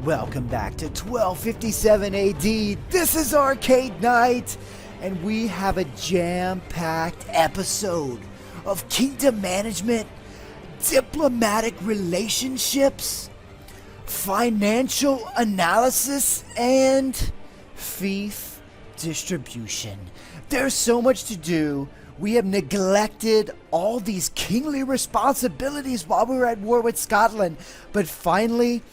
Welcome back to 1257 AD. This is Arcade Night, and we have a jam-packed episode of kingdom management, diplomatic relationships, financial analysis, and fief distribution. There's so much to do. We have neglected all these kingly responsibilities while we were at war with Scotland, but finally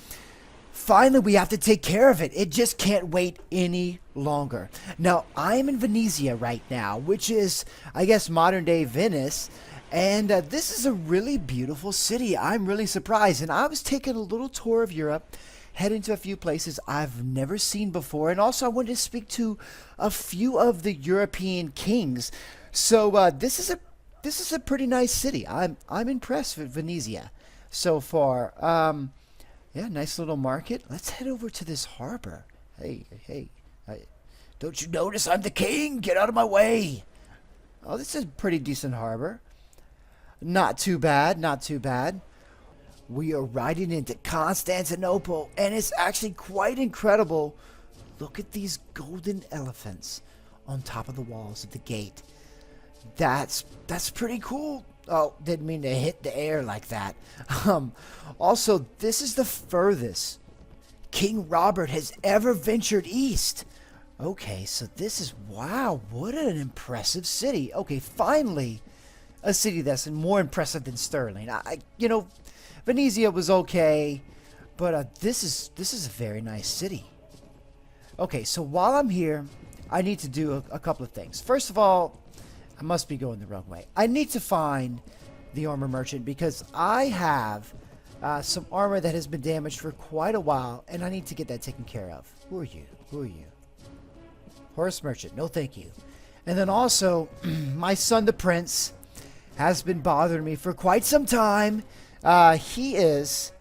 we have to take care of it. It just can't wait any longer. Now, I'm in Venezia right now, which is, I guess, modern-day Venice, and this is a really beautiful city. I'm really surprised, and I was taking a little tour of Europe, heading to a few places I've never seen before, and also I wanted to speak to a few of the European kings. So this is a pretty nice city. I'm impressed with Venezia so far. Yeah, nice little market. Let's head over to this harbor. Hey, don't you notice I'm the king? Get out of my way. Oh, this is a pretty decent harbor. Not too bad, not too bad. We are riding into Constantinople, and it's actually quite incredible. Look at these golden elephants on top of the walls of the gate. That's pretty cool. Oh, didn't mean to hit the air like that. Also, this is the furthest King Robert has ever ventured east. Okay, so this is, wow, what an impressive city. Okay, finally, a city that's more impressive than Stirling. Venezia was okay, but this is a very nice city. Okay, so while I'm here, I need to do a couple of things. First of all, I must be going the wrong way. I need to find the armor merchant because I have some armor that has been damaged for quite a while, and I need to get that taken care of. Who are you? Who are you? Horse merchant. No, thank you. And then also, my son, the prince, has been bothering me for quite some time. He is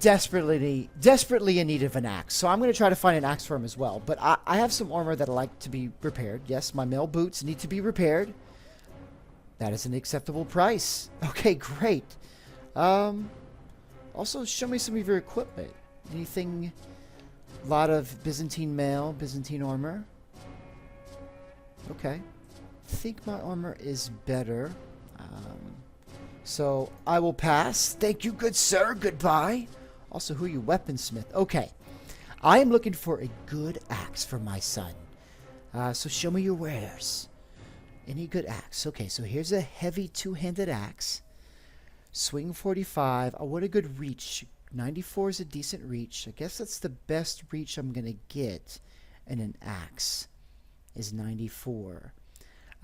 desperately in need of an axe, so I'm going to try to find an axe for him as well. But I have some armor that I like to be repaired. Yes, my mail boots need to be repaired. That is an acceptable price. Okay, great. Also, show me some of your equipment. Anything? A lot of Byzantine mail, Byzantine armor. Okay, I think my armor is better. So I will pass. Thank you, good sir. Goodbye. Also, who are you? Weaponsmith. Okay. I am looking for a good axe for my son. So show me your wares. Any good axe. Okay, so here's a heavy two-handed axe. Swing 45. Oh, what a good reach. 94 is a decent reach. I guess that's the best reach I'm going to get in an axe is 94.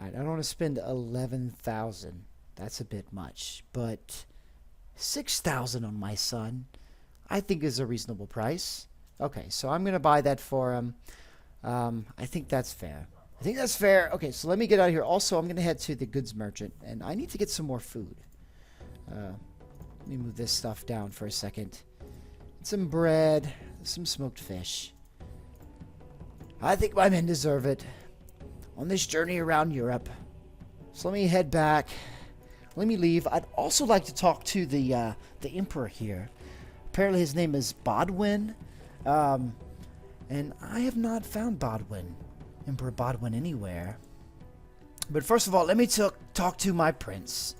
All right, I don't want to spend 11,000. That's a bit much, but 6,000 on my son, I think is a reasonable price. Okay, so I'm going to buy that for him. I think that's fair. Okay, so let me get out of here. Also, I'm going to head to the goods merchant, and I need to get some more food. Let me move this stuff down for a second. Some bread, some smoked fish. I think my men deserve it on this journey around Europe. So let me head back. Let me leave. I'd also like to talk to the emperor here. Apparently his name is Bodwin. And I have not found Bodwin, Emperor Bodwin, anywhere. But first of all, let me talk to my prince.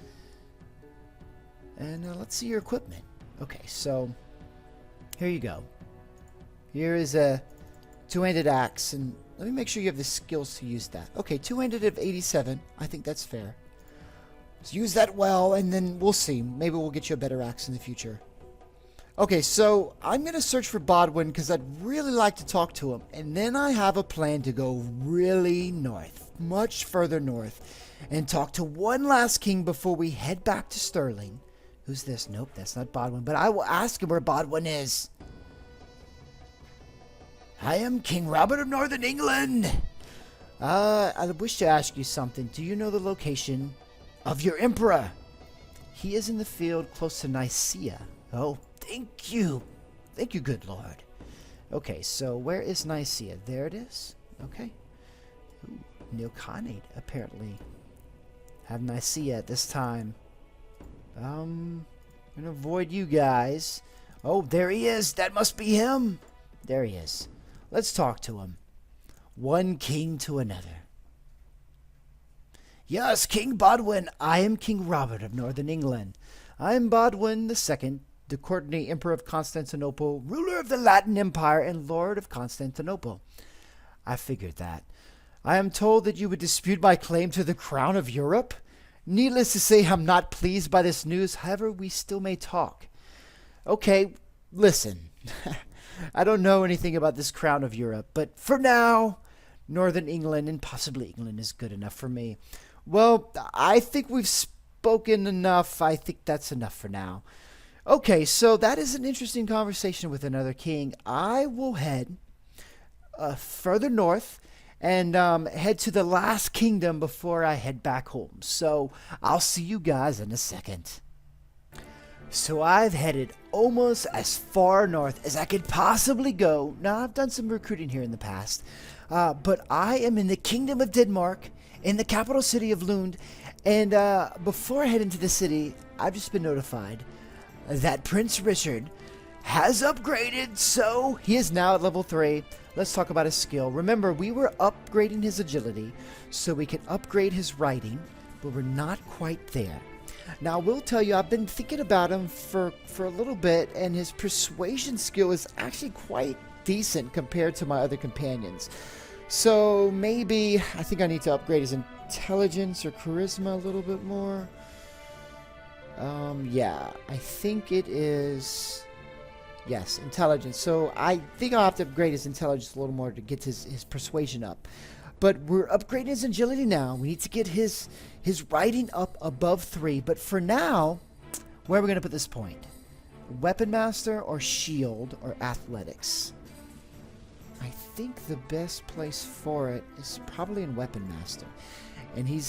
And let's see your equipment. Okay, so here you go. Here is a two-handed axe. And let me make sure you have the skills to use that. Okay, two-handed of 87. I think that's fair. So use that well, and then we'll see. Maybe we'll get you a better axe in the future. Okay, so I'm going to search for Bodwin because I'd really like to talk to him. And then I have a plan to go really north, much further north, and talk to one last king before we head back to Stirling. Who's this? Nope, that's not Bodwin. But I will ask him where Bodwin is. I am King Robert of Northern England. I wish to ask you something. Do you know the location of your emperor? He is in the field close to Nicaea. Oh, thank you. Thank you, good lord. Okay, so where is Nicaea? There it is. Okay. Ooh, Neoconate, apparently. Have Nicaea at this time. I'm going to avoid you guys. Oh, there he is. That must be him. There he is. Let's talk to him. One king to another. Yes, King Bodwin. I am King Robert of Northern England. I am Bodwin II, the Courtenay Emperor of Constantinople, ruler of the Latin Empire, and Lord of Constantinople. I figured that. I am told that you would dispute my claim to the crown of Europe. Needless to say, I'm not pleased by this news. However, we still may talk. Okay, listen. I don't know anything about this crown of Europe, but for now, Northern England and possibly England is good enough for me. Well, I think we've spoken enough. I think that's enough for now. Okay, so that is an interesting conversation with another king. I will head further north and head to the last kingdom before I head back home. So I'll see you guys in a second. So I've headed almost as far north as I could possibly go. Now, I've done some recruiting here in the past, but I am in the Kingdom of Denmark, in the capital city of Lund, and before I head into the city, I've just been notified that Prince Richard has upgraded, so he is now at level 3. Let's talk about his skill. Remember, we were upgrading his agility so we can upgrade his writing, but we're not quite there. Now, I will tell you, I've been thinking about him for a little bit, and his persuasion skill is actually quite decent compared to my other companions. So maybe I think I need to upgrade his intelligence or charisma a little bit more. Yeah, I think it is... Yes, intelligence. So I think I'll have to upgrade his intelligence a little more to get his persuasion up. But we're upgrading his agility now. We need to get his writing up above 3. But for now, where are we going to put this point? Weapon Master or Shield or Athletics? I think the best place for it is probably in Weapon Master. And he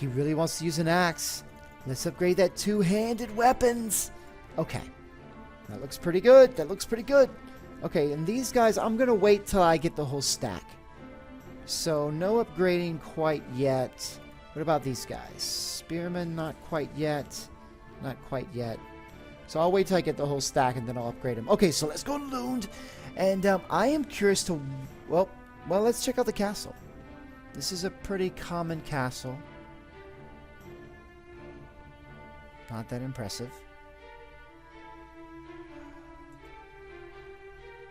really wants to use an axe. Let's upgrade that two-handed weapons. Okay. That looks pretty good. That looks pretty good. Okay, and these guys, I'm going to wait till I get the whole stack. So, no upgrading quite yet. What about these guys? Spearmen, not quite yet. Not quite yet. So, I'll wait till I get the whole stack and then I'll upgrade them. Okay, so let's go to Lund. And I am curious to... Well, let's check out the castle. This is a pretty common castle. Not that impressive.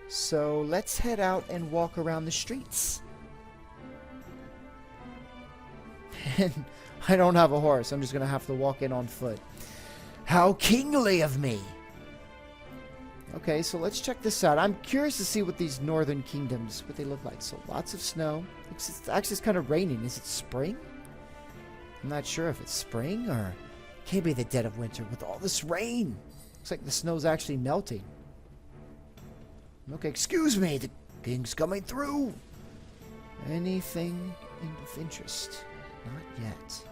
So let's head out and walk around the streets. And I don't have a horse. I'm just going to have to walk in on foot. How kingly of me. Okay, so let's check this out. I'm curious to see what these northern kingdoms, what they look like. So lots of snow. It's kind of raining. Is it spring? I'm not sure if it's spring or it can't be the dead of winter with all this rain. Looks like the snow's actually melting. Okay, excuse me, the king's coming through. Anything of interest? Not yet.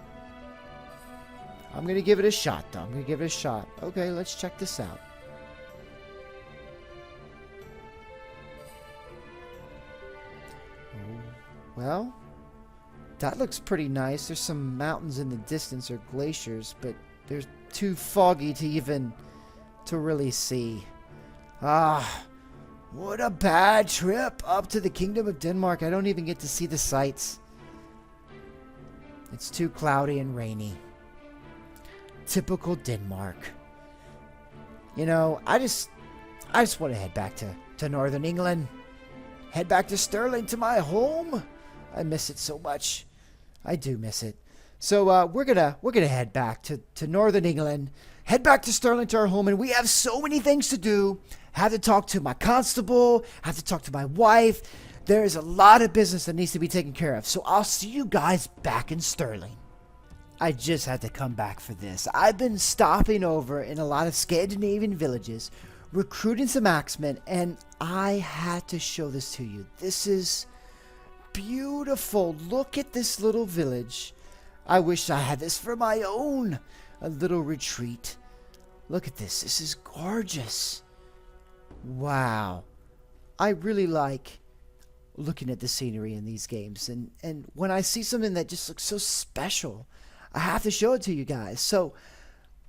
I'm going to give it a shot, though. I'm going to give it a shot. Okay, let's check this out. Oh, well, that looks pretty nice. There's some mountains in the distance or glaciers, but they're too foggy to really see. Ah. What a bad trip up to the Kingdom of Denmark. I don't even get to see the sights. It's too cloudy and rainy. Typical Denmark. You know, I just want to head back to Northern England. Head back to Stirling, to my home. I miss it so much. I do miss it. So we're gonna head back to Northern England. Head back to Stirling, to our home, and we have so many things to do. Have to talk to my constable. Have to talk to my wife. There is a lot of business that needs to be taken care of. So I'll see you guys back in Stirling. I just had to come back for this. I've been stopping over in a lot of Scandinavian villages, recruiting some axemen, and I had to show this to you. This is beautiful. Look at this little village. I wish I had this for my own. A little retreat. Look at this. This is gorgeous. Wow. I really like looking at the scenery in these games. And when I see something that just looks so special, I have to show it to you guys. So,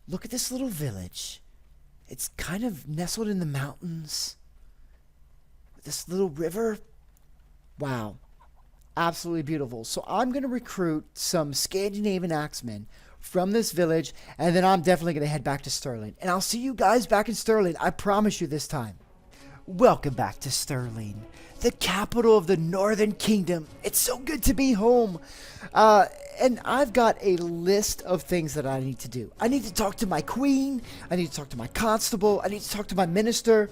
look at this little village. It's kind of nestled in the mountains. This little river. Wow. Absolutely beautiful. So I'm going to recruit some Scandinavian axemen from this village, and then I'm definitely going to head back to Stirling. And I'll see you guys back in Stirling. I promise you this time. Welcome back to Stirling, the capital of the Northern Kingdom. It's so good to be home. And I've got a list of things that I need to do. I need to talk to my queen. I need to talk to my constable. I need to talk to my minister.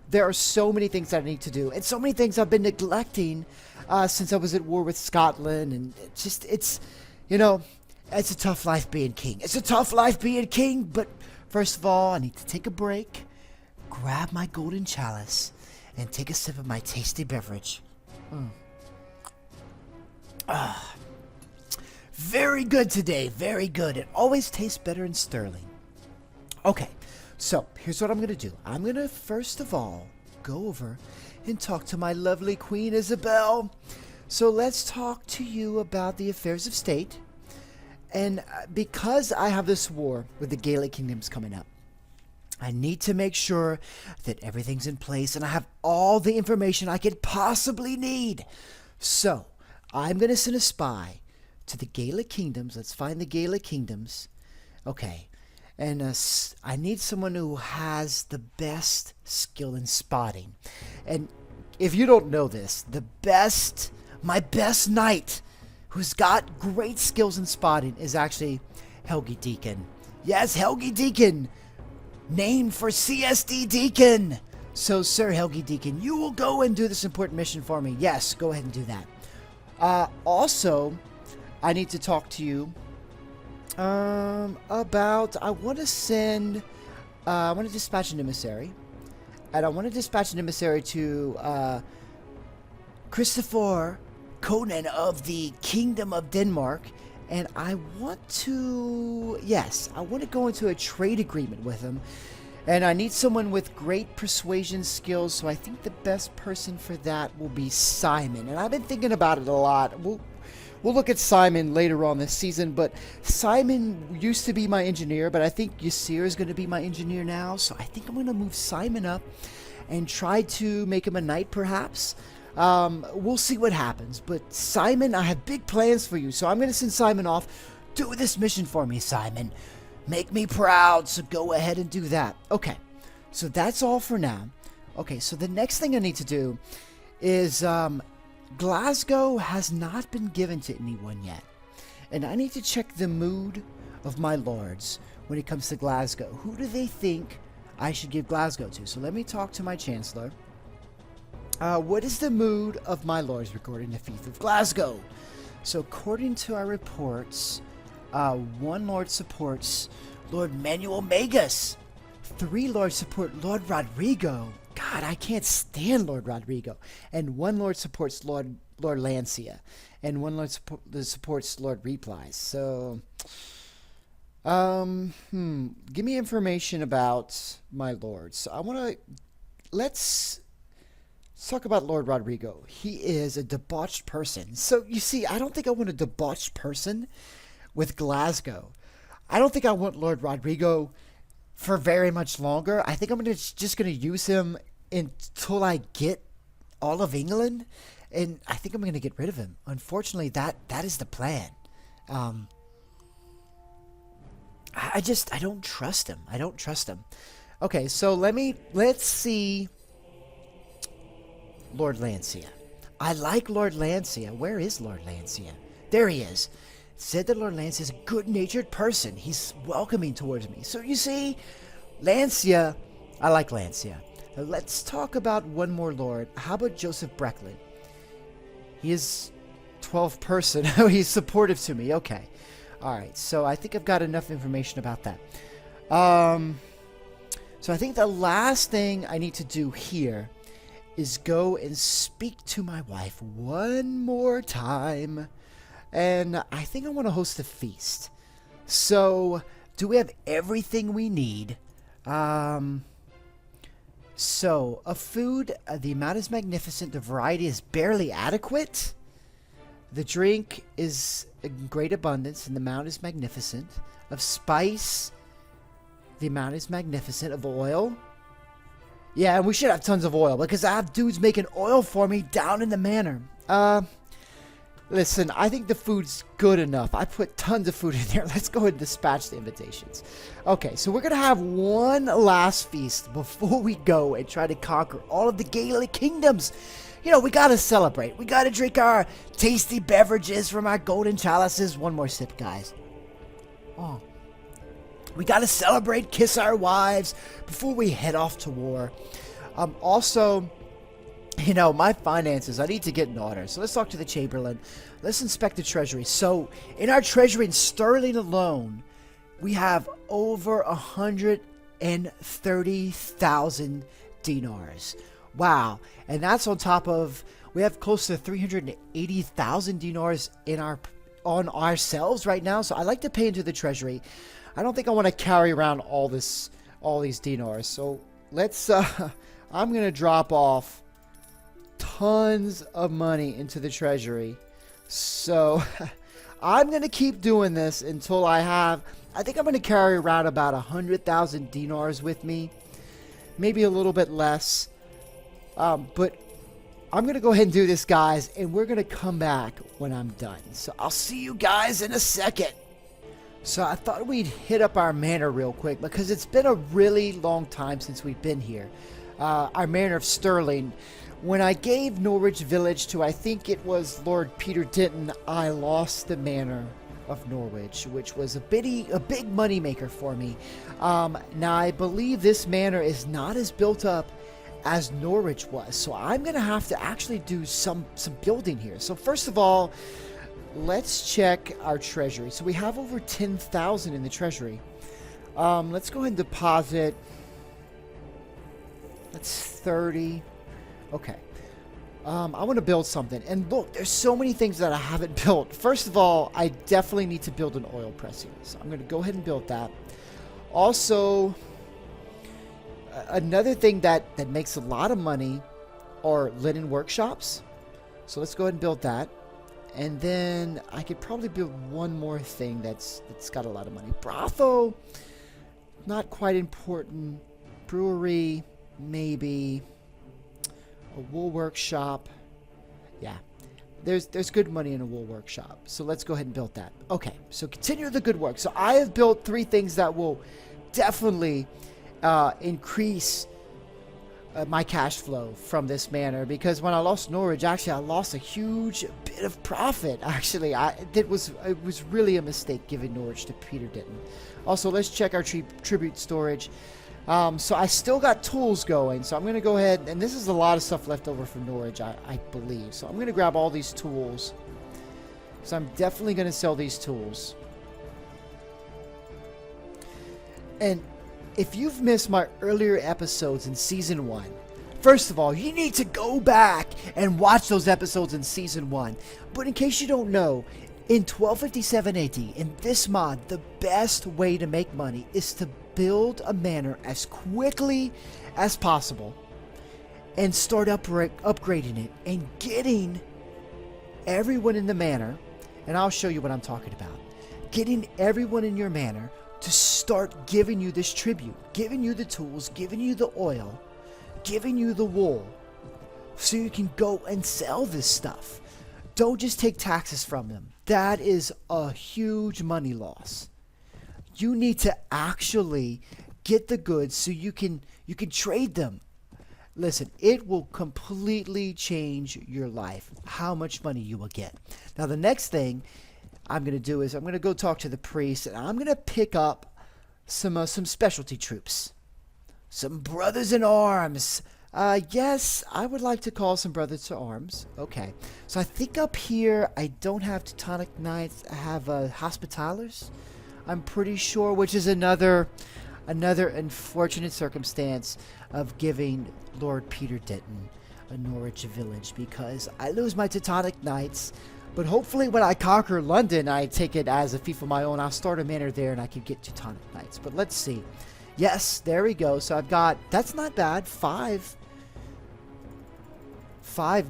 There are so many things that I need to do, and so many things I've been neglecting since I was at war with Scotland. And it's a tough life being king. It's a tough life being king, but first of all, I need to take a break, grab my golden chalice, and take a sip of my tasty beverage. Very good today, very good. It always tastes better in Stirling. Okay, so here's what I'm going to do. I'm going to first of all go over and talk to my lovely Queen Isabel. So let's talk to you about the affairs of state. And because I have this war with the Gaelic kingdoms coming up, I need to make sure that everything's in place and I have all the information I could possibly need. So I'm going to send a spy to the Gaelic kingdoms. Let's find the Gaelic kingdoms. Okay. And I need someone who has the best skill in spotting. And if you don't know this, my best knight who's got great skills in spotting is actually Helgi Deacon. Yes, Helgi Deacon, named for CSD Deacon. So, Sir Helgi Deacon, you will go and do this important mission for me. Yes, go ahead and do that. Also, I need to talk to you about, I want to dispatch an emissary. And I want to dispatch an emissary to Christopher Conan of the Kingdom of Denmark. And I want to go into a trade agreement with him. And I need someone with great persuasion skills, so I think the best person for that will be Simon. And I've been thinking about it a lot. We'll look at Simon later on this season, but Simon used to be my engineer, but I think Ysir is going to be my engineer now, so I think I'm going to move Simon up and try to make him a knight, perhaps. We'll see what happens, but Simon, I have big plans for you, so I'm going to send Simon off. Do this mission for me, Simon. Make me proud, so go ahead and do that. Okay, so that's all for now. Okay, so the next thing I need to do is, Glasgow has not been given to anyone yet, and I need to check the mood of my lords when it comes to Glasgow. Who do they think I should give Glasgow to? So let me talk to my Chancellor. What is the mood of my lords regarding the Fief of Glasgow? So according to our reports, one lord supports Lord Manuel Magus. 3 lords support Lord Rodrigo. God, I can't stand Lord Rodrigo. And 1 lord supports Lord Lancia. And 1 lord supports Lord Replies. So, give me information about my lords. So let's talk about Lord Rodrigo. He is a debauched person. So, you see, I don't think I want a debauched person with Glasgow. I don't think I want Lord Rodrigo for very much longer. I think I'm just going to use him until I get all of England, and I think I'm going to get rid of him. Unfortunately, that is the plan. I don't trust him. I don't trust him. Okay, so let's see Lord Lancia. I like Lord Lancia. Where is Lord Lancia? There he is. Said that Lord Lancia is a good-natured person. He's welcoming towards me. So you see, Lancia, I like Lancia. Now let's talk about one more lord. How about Joseph Brecklin? He is 12th person. He's supportive to me. Okay. Alright, so I think I've got enough information about that. So I think the last thing I need to do here is go and speak to my wife one more time. And I think I want to host a feast. So, do we have everything we need? So, of food, the amount is magnificent. The variety is barely adequate. The drink is in great abundance, and the amount is magnificent. Of spice, The amount is magnificent of oil. Yeah, and we should have tons of oil because I have dudes making oil for me down in the manor. Listen, I think the food's good enough. I put tons of food in there. Let's go ahead and dispatch the invitations. Okay, so we're going to have one last feast before we go and try to conquer all of the Gaelic kingdoms. You know, we got to celebrate. We got to drink our tasty beverages from our golden chalices. One more sip, guys. Oh. We got to celebrate, kiss our wives before we head off to war. Also, you know, my finances, I need to get in order. So let's talk to the Chamberlain. Let's inspect the treasury. So in our treasury in Stirling alone, we have over 130,000 dinars. Wow. And that's on top of, we have close to 380,000 dinars on ourselves right now. So I like to pay into the treasury. I don't think I want to carry around all these dinars. So let's, I'm going to drop off tons of money into the treasury. So I'm going to keep doing this until I think I'm going to carry around about 100,000 dinars with me. Maybe a little bit less. But I'm going to go ahead and do this, guys, and we're going to come back when I'm done. So I'll see you guys in a second. So I thought we'd hit up our manor real quick because it's been a really long time since we've been here. Our manor of Stirling. When I gave Norwich Village to, I think it was Lord Peter Denton, I lost the manor of Norwich, which was a big money maker for me. Now I believe this manor is not as built up as Norwich was, so I'm gonna have to actually do some building here. So first of all, let's check our treasury. So we have over 10,000 in the treasury. Let's go ahead and deposit. That's 30. Okay. I want to build something. And look, there's so many things that I haven't built. First of all, I definitely need to build an oil pressing. So I'm going to go ahead and build that. Also, another thing that makes a lot of money are linen workshops. So let's go ahead and build that. And then I could probably build one more thing that's got a lot of money. Brothel, not quite important. Brewery, maybe. A wool workshop. Yeah. There's good money in a wool workshop. So let's go ahead and build that. Okay. So continue the good work. So I have built 3 things that will definitely increase my cash flow from this manor, because when I lost Norwich, actually I lost a huge bit of profit. Actually, it was really a mistake giving Norwich to Peter Denton. Also, let's check our tribute storage. So I still got tools going, so I'm going to go ahead, and this is a lot of stuff left over from Norwich, I believe. So I'm going to grab all these tools. So I'm definitely going to sell these tools. And if you've missed my earlier episodes in Season 1, first of all, you need to go back and watch those episodes in Season 1. But in case you don't know, in 1257 AD, in this mod, the best way to make money is to build a manor as quickly as possible and start upgrading it and getting everyone in the manor, and I'll show you what I'm talking about, getting everyone in your manor to start giving you this tribute, giving you the tools, giving you the oil, giving you the wool, so you can go and sell this stuff. Don't just take taxes from them. That is a huge money loss. You need to actually get the goods so you can trade them. Listen, it will completely change your life, how much money you will get. Now, the next thing I'm going to do is I'm going to go talk to the priest, and I'm going to pick up some specialty troops. Some brothers in arms. Yes, I would like to call some brothers to arms. Okay. So I think up here I don't have Teutonic Knights. I have Hospitallers, I'm pretty sure, which is another unfortunate circumstance of giving Lord Peter Denton a Norwich village, because I lose my Teutonic Knights. But hopefully when I conquer London, I take it as a fief of my own. I'll start a manor there and I can get Teutonic Knights. But let's see. Yes, there we go. So I've got, that's not bad, five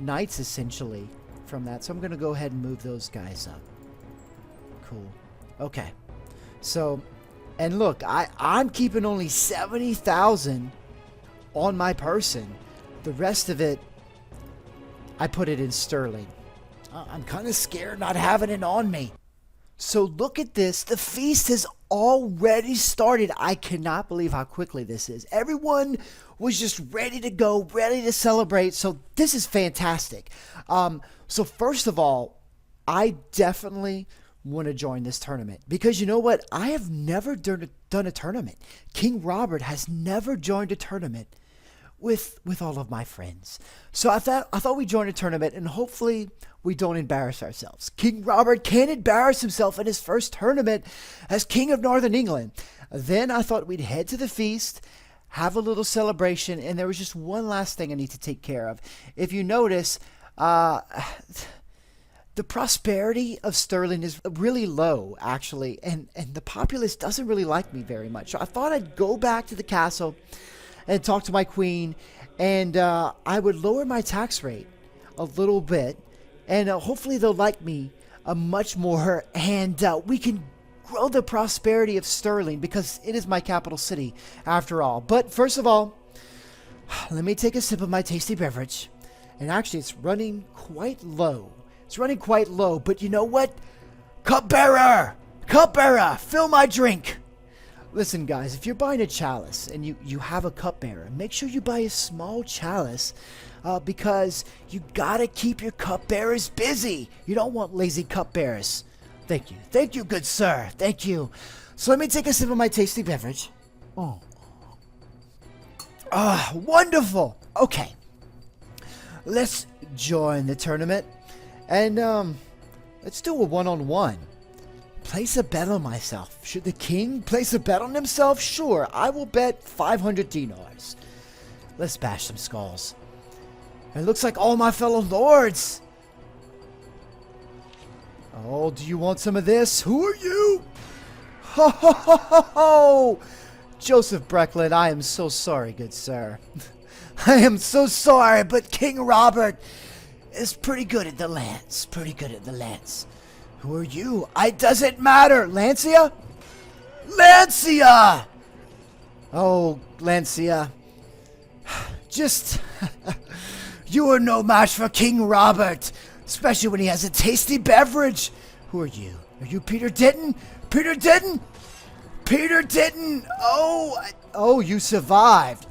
knights essentially from that. So I'm going to go ahead and move those guys up. Cool. Okay. So And look, I'm keeping only 70,000 on my person. The rest of it, I put it in Stirling. I'm kind of scared not having it on me. So look at this. The feast has already started. I cannot believe how quickly this is. Everyone was just ready to go, ready to celebrate. So this is fantastic. So first of all, I definitely want to join this tournament because you know what? I have never done a tournament. King Robert has never joined a tournament with all of my friends. So I thought we'd join a tournament and hopefully we don't embarrass ourselves. King Robert can't embarrass himself in his first tournament as King of Northern England. Then I thought we'd head to the feast, have a little celebration, and there was just one last thing I need to take care of. If you notice, the prosperity of Stirling is really low, actually, and the populace doesn't really like me very much. So I thought I'd go back to the castle and talk to my queen, and I would lower my tax rate a little bit, and hopefully they'll like me much more, and we can grow the prosperity of Stirling because it is my capital city after all. But first of all, let me take a sip of my tasty beverage, and actually it's running quite low. It's running quite low, but you know what? Cupbearer! Cupbearer! Fill my drink! Listen, guys, if you're buying a chalice and you have a cupbearer, make sure you buy a small chalice because you gotta keep your cupbearers busy. You don't want lazy cupbearers. Thank you. Thank you, good sir. Thank you. So let me take a sip of my tasty beverage. Oh. Ah, wonderful. Okay. Let's join the tournament. And, let's do a one-on-one. Place a bet on myself. Should the king place a bet on himself? Sure, I will bet 500 dinars. Let's bash some skulls. It looks like all my fellow lords. Oh, do you want some of this? Who are you? Ho, ho, ho, ho, ho. Joseph Brecklin, I am so sorry, good sir. I am so sorry, but King Robert is pretty good at the lance. Pretty good at the lance. Who are you? It doesn't matter. Lancia? Lancia! Oh, Lancia. Just... you are no match for King Robert. Especially when he has a tasty beverage. Who are you? Are you Peter Ditton? Peter Ditton? Peter Ditton! Oh, you survived.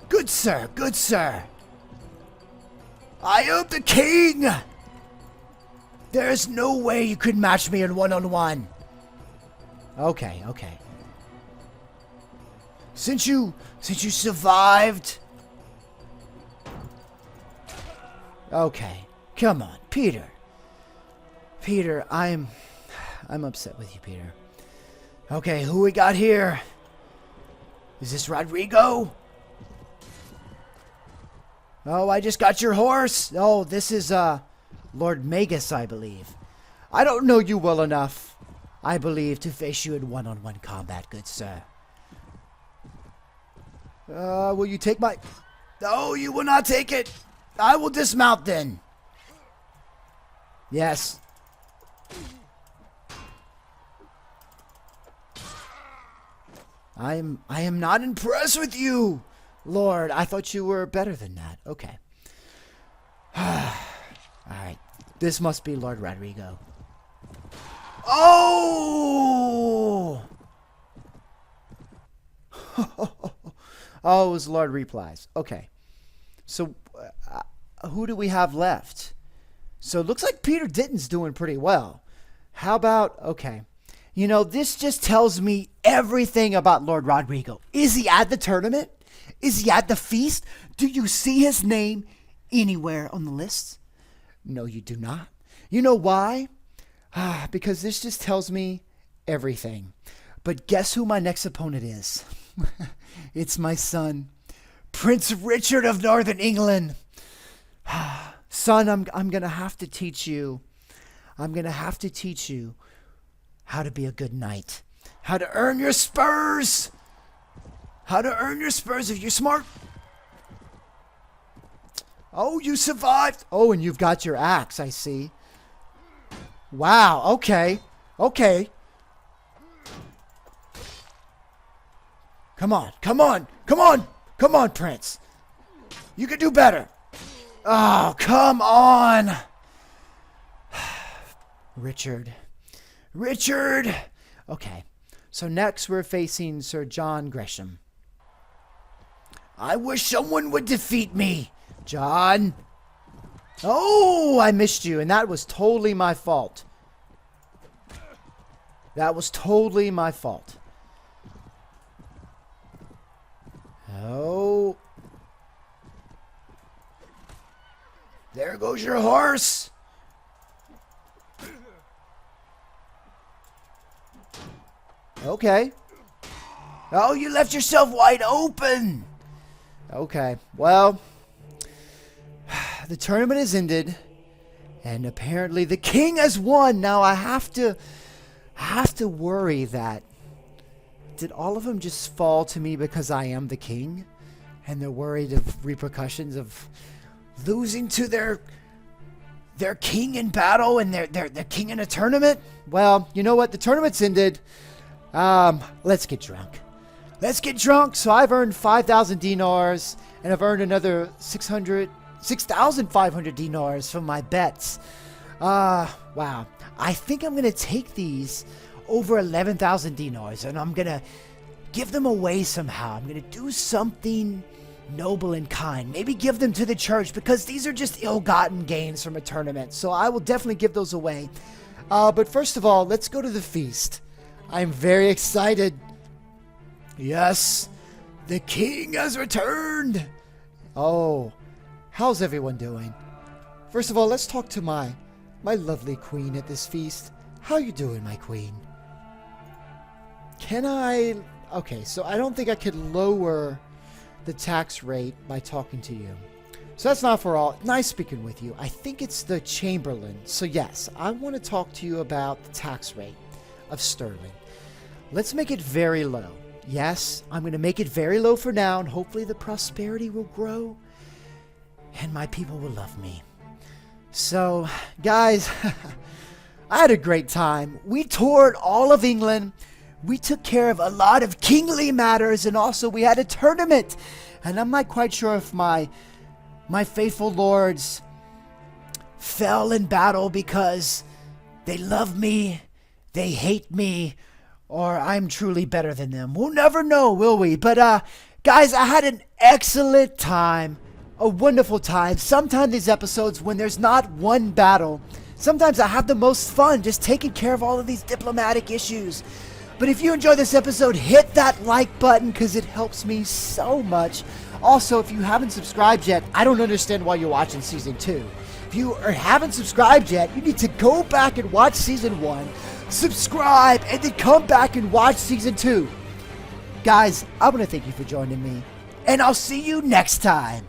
Good sir, good sir. I am the king! There is no way you could match me in one-on-one. Okay. Since you survived... Okay, come on, Peter. Peter, I'm upset with you, Peter. Okay, who we got here? Is this Rodrigo? Oh, I just got your horse. Oh, this is, Lord Magus, I believe. I don't know you well enough, I believe, to face you in one-on-one combat, good sir. Will you take my... No, you will not take it. I will dismount then. Yes. I am not impressed with you, Lord. I thought you were better than that. Okay. Alright. This must be Lord Rodrigo. Oh! Oh, it was Lord Replies. Okay. So, who do we have left? So, it looks like Peter Ditton's doing pretty well. How about... Okay. You know, this just tells me everything about Lord Rodrigo. Is he at the tournament? Is he at the feast? Do you see his name anywhere on the list? No, you do not. You know why? Because this just tells me everything. But guess who my next opponent is? It's my son, Prince Richard of Northern England. Son, I'm going to have to teach you. I'm going to have to teach you how to be a good knight. How to earn your spurs. How to earn your spurs if you're smart. Oh, you survived. Oh, and you've got your axe, I see. Wow, okay. Okay. Come on, come on, come on, come on, Prince. You can do better. Oh, come on. Richard. Okay, so next we're facing Sir John Gresham. I wish someone would defeat me, John. Oh, I missed you, and that was totally my fault. Oh. There goes your horse. Okay. Oh, you left yourself wide open. Okay, well, the tournament has ended, and apparently the king has won. Now I have to worry that, did all of them just fall to me because I am the king, and they're worried of repercussions of losing to their king in battle and their king in a tournament? Well, you know what? The tournament's ended. Let's get drunk. So I've earned 5,000 dinars, and I've earned another 6,500 dinars from my bets. Wow. I think I'm going to take these over 11,000 dinars, and I'm going to give them away somehow. I'm going to do something noble and kind. Maybe give them to the church, because these are just ill-gotten gains from a tournament. So I will definitely give those away. But first of all, let's go to the feast. I'm very excited. Yes, the king has returned. Oh, how's everyone doing? First of all, let's talk to my lovely queen at this feast. How you doing, my queen? Can I... Okay, so I don't think I could lower the tax rate by talking to you. So that's not for all. Nice speaking with you. I think it's the Chamberlain. So yes, I want to talk to you about the tax rate of Stirling. Let's make it very low. Yes, I'm going to make it very low for now, and hopefully the prosperity will grow and my people will love me. So, guys, I had a great time. We toured all of England. We took care of a lot of kingly matters, and also we had a tournament. And I'm not quite sure if my faithful lords fell in battle because they love me, they hate me, or I'm truly better than them. We'll never know, will we? But, guys, I had an excellent time. A wonderful time. Sometimes these episodes, when there's not one battle, sometimes I have the most fun just taking care of all of these diplomatic issues. But if you enjoyed this episode, hit that like button, because it helps me so much. Also, if you haven't subscribed yet, I don't understand why you're watching Season 2. If you haven't subscribed yet, you need to go back and watch Season 1, subscribe, and then come back and watch Season 2. Guys, I want to thank you for joining me, and I'll see you next time.